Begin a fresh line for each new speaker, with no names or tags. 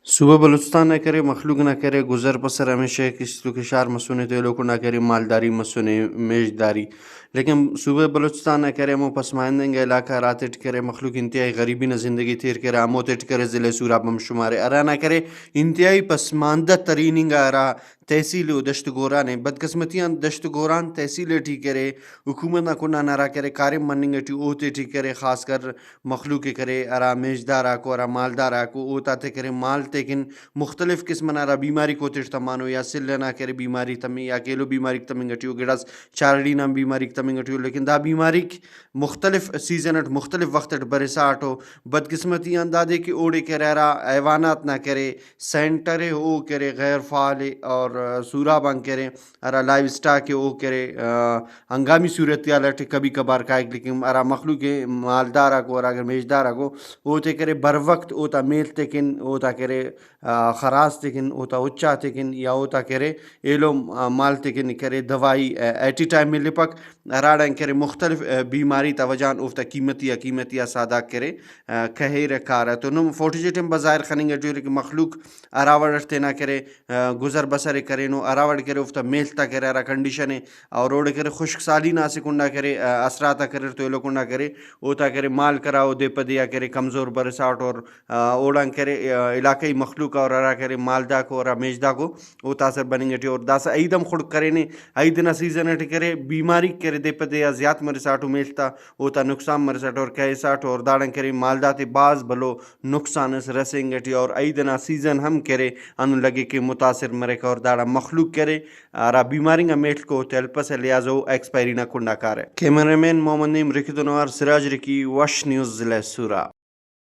صوبہ بلوچستان نہ کرے مخلوق نہ کرے گزر بسر ہمیشہ کسی تو کشار مسونے تو لوگ نہ کرے مالداری مسونے میشداری لیکن صوبہ بلوچستان نہ کرے مو پسماندنگ علاقہ رات اٹ کرے مخلوق انتہائی غریبی نہ زندگی تیر کرے آموت اٹ کرے ضلع سورا بم شمارے ارا نہ کرے انتہائی پسماندہ تریننگا ارا تحصیل و دشت گوران بدقسمتیاں دشت گوران تحصیل ٹی کرے حکومت نہ کنا نہ کرے کارم مننگ ٹی اوتے ٹی کرے خاص کر مخلوق کرے ارا میشدار کو ارا مالدار کو اوتا تے کرے مال تیکن مختلف قسم ارا بیماری کو تیش تمانو یا سل نہ کرے بیماری تمی یا کیلو بیماری تمنگ ٹیو گڑاس چارڑی نام بیماری تمنگ ٹیو لیکن دا بیماری مختلف سیزن اٹ مختلف وقت اٹ برساٹو بدقسمتی اندادے کہ اوڑے کرے ارا حیوانات نہ کرے سینٹر او کرے غیر فعال اور سورابان کرے ارا لائیو سٹاک او کرے ہنگامی صورتیالٹ کبھی کبھار کائک لیکن ارا مخلوق مالدارا کو ارا اگر میشدارا کو اوتے کرے بر وقت اوتا میل تکن اوتا کرے خراس تکن اوتا اچا تکن یا اوتا کرے ایلو مال تکن کرے دوائی ایٹی ٹائم میں لپک ہراڑان کرے مختلف بیماری توجان اوفتا قیمتیا سادا کرے کہے رکھارا تو نم فوٹو جیٹم بظاہر خننگ جو کہ مخلوق اراوڑ تینا کرے گزر بسر کرے نو اراوڑ کرے اوفتا میلتا کرے ارا کنڈیشن اور اوڑے کرے خشک سالی ناسے کنڈا کرے اثراتا کرے تو ایلو کنڈا کرے اوتا کرے مال کراؤ دے پدیا کرے کمزور برساٹ اور اوڑان کرے علاقائی مخلوق اور ارا کرے مالدا کو اور میشدا کو او تاثر بننگٹی اور داسا ایدم خڑک کرے نے ایدنا سیزن اٹ کرے بیماری کرے دے پدیا زیات مرساٹو میلتا اوتا نقصان مرساٹ اور کیساٹ اور داڑن کرے مالدا تے باز بلو نقصان اس رسنگٹی اور ایدنا سیزن ہم کرے انو لگے کہ متاثر مرے اور داڑا مخلوق کرے ارا بیماری میٹ کو تلپس لہذا ایکسپائری نہ کنڈا کار ہے کیمرہ مین محمد نیم رکھدنوار سراج رکی وش نیوز ضلع سورا